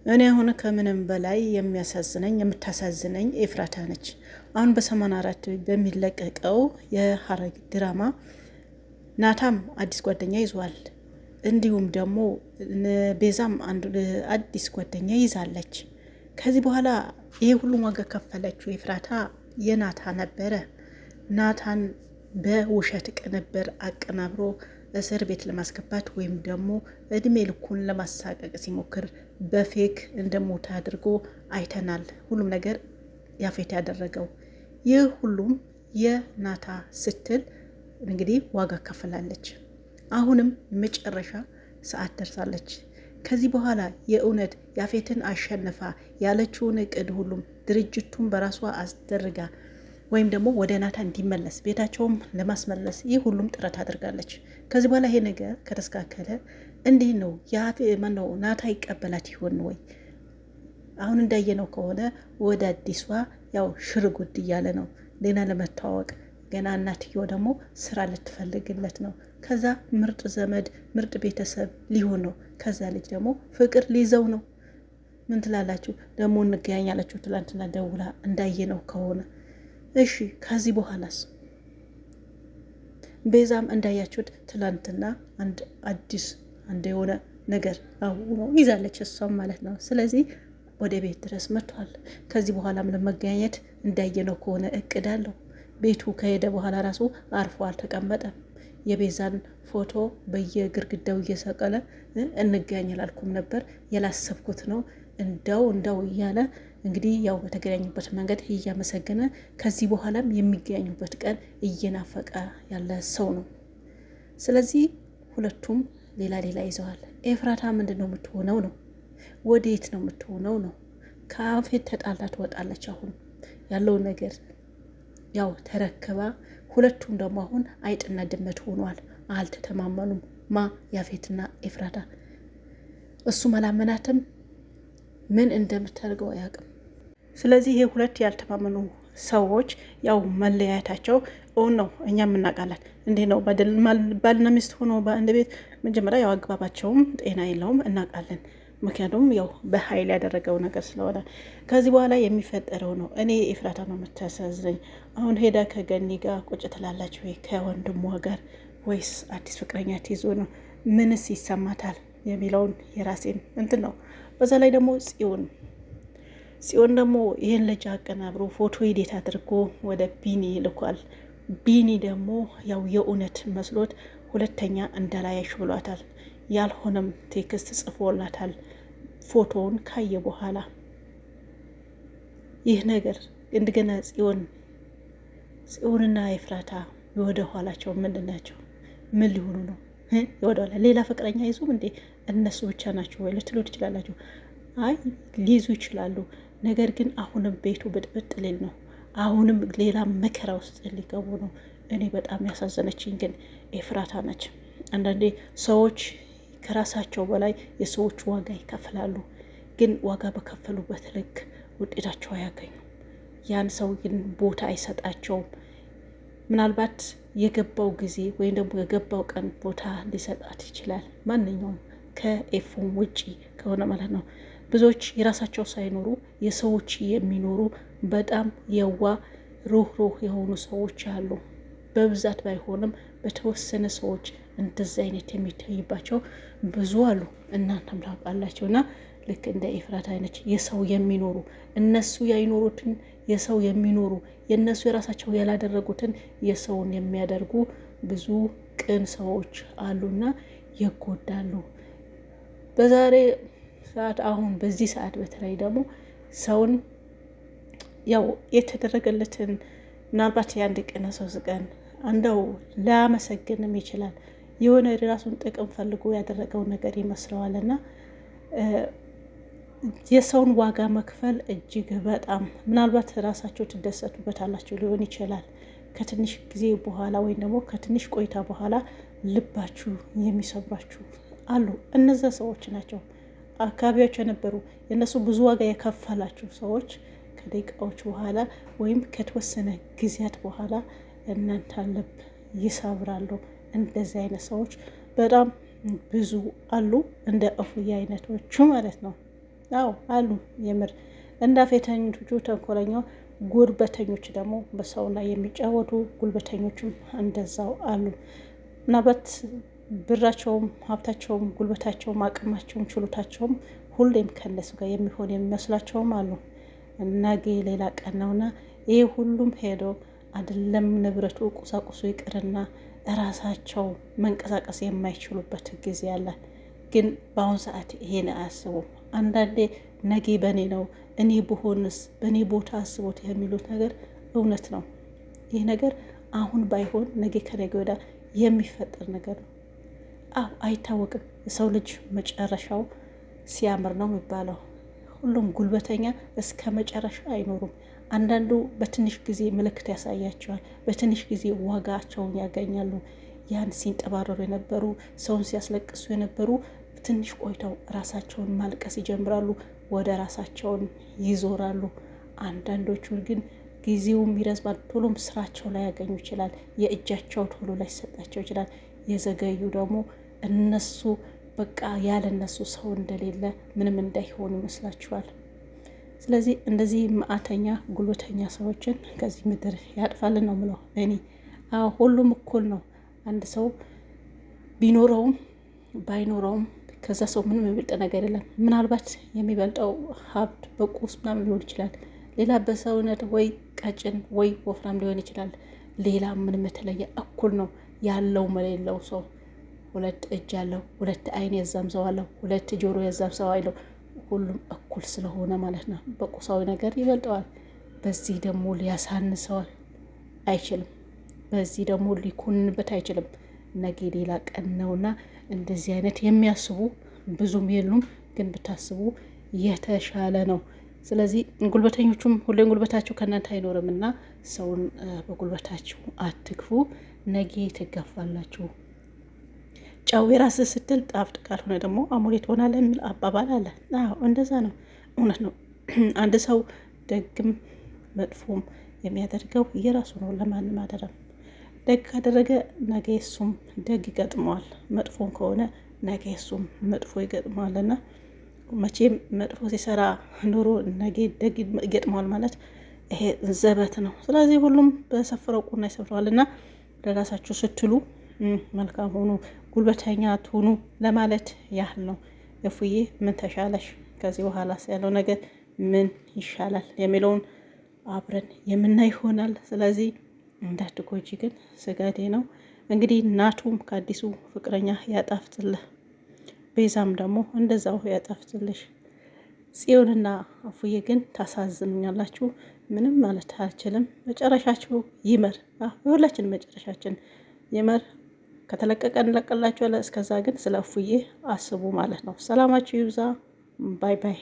እኔ አሁን ከምንም በላይ የሚያሳዝነኝ የምታሳዝነኝ ኤፍራታ ነች። አሁን በ84 በሚለቀቀው የሐረግ ድራማ ናታም አዲስ ጓደኛ ይዟል። እንዲሁም ደግሞ ቤዛም አንድ አዲስ ጓደኛ ይዛለች። ከዚህ በኋላ ይሄ ሁሉም ዋጋ ከፈለችው ኤፍራታ የናታ ነበረ። ናታን በውሸት ቅንብር አቀናብሮ እስር ቤት ለማስገባት ወይም ደግሞ እድሜ ልኩን ለማሳቀቅ ሲሞክር በፌክ እንደሞተ አድርጎ አይተናል። ሁሉም ነገር ያፌት ያደረገው ይህ ሁሉም የናታ ስትል እንግዲህ ዋጋ ከፍላለች። አሁንም መጨረሻ ሰዓት ደርሳለች። ከዚህ በኋላ የእውነት ያፌትን አሸንፋ ያለችውን እቅድ ሁሉም ድርጅቱን በራሷ አስደርጋ ወይም ደግሞ ወደ ናታ እንዲመለስ ቤታቸውም ለማስመለስ ይህ ሁሉም ጥረት አድርጋለች። ከዚህ በኋላ ይሄ ነገር ከተስተካከለ እንዲህ ነው ማነው ናታ ይቀበላት ይሆን ወይ? አሁን እንዳየነው ከሆነ ወደ አዲሷ ያው ሽርጉድ እያለ ነው። ሌላ ለመተዋወቅ ገና እናትየው ደግሞ ስራ ልትፈልግለት ነው። ከዛ ምርጥ ዘመድ ምርጥ ቤተሰብ ሊሆን ነው። ከዛ ልጅ ደግሞ ፍቅር ሊይዘው ነው። ምን ትላላችሁ? ደግሞ እንገናኛላችሁ ትላንትና ደውላ እንዳየነው ከሆነ እሺ። ከዚህ በኋላስ ቤዛም እንዳያችሁት ትላንትና አንድ የሆነ ነገር አሁን ይዛለች እሷም ማለት ነው። ስለዚህ ወደ ቤት ድረስ መጥቷል። ከዚህ በኋላም ለመገናኘት እንዳየነው ከሆነ እቅድ አለው። ቤቱ ከሄደ በኋላ ራሱ አርፎ አልተቀመጠም። የቤዛን ፎቶ በየግርግዳው እየሰቀለ እንገናኝ አላልኩም ነበር ያላሰብኩት ነው እንዳው እያለ እንግዲህ ያው በተገናኙበት መንገድ እያመሰገነ ከዚህ በኋላም የሚገናኙበት ቀን እየናፈቀ ያለ ሰው ነው። ስለዚህ ሁለቱም ሌላ ይዘዋል። ኤፍራታ ምንድን ነው የምትሆነው ነው? ወዴት ነው የምትሆነው ነው? ከአፌት ተጣላ ትወጣለች። አሁን ያለው ነገር ያው ተረክባ ሁለቱም ደግሞ አሁን አይጥና ድመት ሆኗል። አልተተማመኑም። ያፌትና ኤፍራታ እሱም አላመናትም። ምን እንደምታደርገው አያውቅም። ስለዚህ ይሄ ሁለት ያልተማመኑ ሰዎች ያው መለያየታቸው እውን ነው። እኛም እናውቃለን። እንዴት ነው ባልና ሚስት ሆኖ በአንድ ቤት መጀመሪያ ያው አግባባቸውም ጤና የለውም እናውቃለን። ምክንያቱም ያው በኃይል ያደረገው ነገር ስለሆነ ከዚህ በኋላ የሚፈጠረው ነው። እኔ ኤፍራታ ነው የምታሳዝነኝ። አሁን ሄዳ ከገኒ ጋር ቁጭ ትላላችሁ ወይ ከወንድሟ ጋር ወይስ አዲስ ፍቅረኛ ትይዞ ነው? ምንስ ይሰማታል የሚለውን የራሴን እንትን ነው። በዛ ላይ ደግሞ ጽዮን ደግሞ ይህን ልጅ አቀናብሮ ፎቶ ኤዲት አድርጎ ወደ ቢኒ ልኳል። ቢኒ ደግሞ ያው የእውነት መስሎት ሁለተኛ እንዳላያሽ ብሏታል። ያልሆነም ቴክስት ጽፎላታል። ፎቶውን ካየ በኋላ ይህ ነገር እንደገና ጽዮንና ኤፍራታ ወደ ኋላቸው ምንድን ናቸው? ምን ሊሆኑ ነው? ወደኋላ ሌላ ፍቅረኛ ይዙም እንዴ? እነሱ ብቻ ናቸው ወይ ልትሉ ትችላላችሁ። አይ ሊይዙ ይችላሉ። ነገር ግን አሁንም ቤቱ ብጥብጥ ሊል ነው። አሁንም ሌላ መከራ ውስጥ ሊገቡ ነው። እኔ በጣም ያሳዘነችኝ ግን ኤፍራታ ነች። አንዳንዴ ሰዎች ከራሳቸው በላይ የሰዎች ዋጋ ይከፍላሉ። ግን ዋጋ በከፈሉበት ልክ ውጤታቸው አያገኙም። ያን ሰው ግን ቦታ አይሰጣቸውም። ምናልባት የገባው ጊዜ ወይም ደግሞ የገባው ቀን ቦታ ሊሰጣት ይችላል። ማንኛውም ከኤፉም ውጪ ከሆነ ማለት ነው። ብዙዎች የራሳቸው ሳይኖሩ የሰዎች የሚኖሩ በጣም ሩህሩህ የሆኑ ሰዎች አሉ። በብዛት ባይሆንም በተወሰነ ሰዎች እንደዚህ አይነት የሚታይባቸው ብዙ አሉ። እናንተም ታውቃላችሁ። እና ልክ እንደ ኤፍራት አይነት የሰው የሚኖሩ እነሱ ያይኖሩትን የሰው የሚኖሩ የእነሱ የራሳቸው ያላደረጉትን የሰውን የሚያደርጉ ብዙ ቅን ሰዎች አሉና ይጎዳሉ። በዛሬ ሰዓት አሁን በዚህ ሰዓት በተለይ ደግሞ ሰውን ያው የተደረገለትን ምናልባት የአንድ ቀን ሶስት ቀን እንደው ላያመሰግንም ይችላል። የሆነ የራሱን ጥቅም ፈልጎ ያደረገው ነገር ይመስለዋልና የሰውን ዋጋ መክፈል እጅግ በጣም ምናልባት ራሳቸው ትደሰቱበታላችሁ ሊሆን ይችላል። ከትንሽ ጊዜ በኋላ ወይም ደግሞ ከትንሽ ቆይታ በኋላ ልባችሁ የሚሰብራችሁ አሉ። እነዛ ሰዎች ናቸው አካባቢያቸው የነበሩ የእነሱ ብዙ ዋጋ የከፈላችሁ ሰዎች ከደቂቃዎች በኋላ ወይም ከተወሰነ ጊዜያት በኋላ እናንተ ልብ ይሰብራሉ። እንደዚህ አይነት ሰዎች በጣም ብዙ አሉ፣ እንደ እፉዬ አይነቶቹ ማለት ነው። አዎ አሉ የምር እንዳፌተኞቹ ተንኮለኛው ጉርበተኞች ደግሞ በሰው ላይ የሚጫወቱ ጉልበተኞችም እንደዛው አሉ። ምናልባት ብራቸውም ሀብታቸውም ጉልበታቸውም አቅማቸውም ችሎታቸውም ሁሌም ከነሱ ጋር የሚሆን የሚመስላቸውም አሉ። ነገ ሌላ ቀን ነውና ይህ ሁሉም ሄዶ አይደለም ንብረቱ ቁሳቁሱ ይቅርና እራሳቸው መንቀሳቀስ የማይችሉበት ጊዜ አለ። ግን በአሁኑ ሰዓት ይሄን አያስቡም። አንዳንዴ ነገ በእኔ ነው እኔ ብሆንስ በእኔ ቦታ አስቦት የሚሉት ነገር እውነት ነው። ይህ ነገር አሁን ባይሆን ነገ ከነገ ወዲያ የሚፈጠር ነገር ነው። አዎ አይታወቅም። የሰው ልጅ መጨረሻው ሲያምር ነው የሚባለው። ሁሉም ጉልበተኛ እስከ መጨረሻ አይኖሩም። አንዳንዱ በትንሽ ጊዜ ምልክት ያሳያቸዋል፣ በትንሽ ጊዜ ዋጋቸውን ያገኛሉ። ያን ሲንጠባረሩ የነበሩ ሰውን ሲያስለቅሱ የነበሩ ትንሽ ቆይተው ራሳቸውን ማልቀስ ይጀምራሉ፣ ወደ ራሳቸውን ይዞራሉ። አንዳንዶቹን ግን ጊዜውም ይረዝማል፣ ቶሎም ስራቸው ላይ ያገኙ ይችላል፣ የእጃቸው ቶሎ ላይ ይሰጣቸው ይችላል። የዘገዩ ደግሞ እነሱ በቃ ያለ እነሱ ሰው እንደሌለ ምንም እንዳይሆኑ ይመስላችኋል። ስለዚህ እንደዚህ መዓተኛ ጉልበተኛ ሰዎችን ከዚህ ምድር ያጥፋልን ነው ምለው እኔ። ሁሉም እኩል ነው። አንድ ሰው ቢኖረውም ባይኖረውም ከዛ ሰው ምንም የሚበልጥ ነገር የለም። ምናልባት የሚበልጠው ሀብት በቁስ ምናምን ሊሆን ይችላል። ሌላ በሰውነት ወይ ቀጭን ወይ ወፍራም ሊሆን ይችላል። ሌላ ምንም የተለየ እኩል ነው ያለው መሌለው ሰው። ሁለት እጅ አለው፣ ሁለት አይን የዛም ሰው አለው፣ ሁለት ጆሮ የዛም ሰው አለው። ሁሉም እኩል ስለሆነ ማለት ነው በቁሳዊ ነገር ይበልጠዋል። በዚህ ደግሞ ሊያሳንሰዋል አይችልም። በዚህ ደግሞ ሊኮንንበት አይችልም። ነገ ሌላ ቀን ነውና እንደዚህ አይነት የሚያስቡ ብዙም የሉም፣ ግን ብታስቡ የተሻለ ነው። ስለዚህ ጉልበተኞቹም ሁሌም ጉልበታቸው ከእናንተ አይኖርም እና ሰውን በጉልበታችሁ አትግፉ፣ ነገ ትጋፋላችሁ። ጨው የራስህ ስትል ጣፍጥ፣ ካልሆነ ደግሞ አሞሌ ትሆናለህ የሚል አባባል አለ። እንደዛ ነው፣ እውነት ነው። አንድ ሰው ደግም መጥፎም የሚያደርገው የራሱ ነው፣ ለማንም አደረም። ደግ ካደረገ ነገ እሱም ደግ ይገጥመዋል፣ መጥፎም ከሆነ ነገ እሱም መጥፎ ይገጥመዋልና መቼም መጥፎ ሲሰራ ኑሮ ነገ ደግ ይገጥመዋል ማለት ይሄ ዘበት ነው። ስለዚህ ሁሉም በሰፈረው ቁና ይሰፍረዋልና ለራሳችሁ ስትሉ መልካም ሆኑ፣ ጉልበተኛ ትሆኑ ለማለት ያህል ነው። እፉዬ ምን ተሻለሽ? ከዚህ በኋላ ያለው ነገር ምን ይሻላል የሚለውን አብረን የምናይ ይሆናል። ስለዚህ እንዳትጎጂ ግን ስጋቴ ነው። እንግዲህ ናቱም ከአዲሱ ፍቅረኛ ያጣፍጥልህ፣ ቤዛም ደግሞ እንደዛው ያጣፍጥልሽ። ጽዮንና እፉዬ ግን ታሳዝኑኛላችሁ። ምንም ማለት አልችልም። መጨረሻችሁ ይመር። የሁላችን መጨረሻችን ይመር። ከተለቀቀ እንለቀላችኋለን። እስከዛ ግን ስለ እፉዬ አስቡ ማለት ነው። ሰላማችሁ ይብዛ። ባይ ባይ።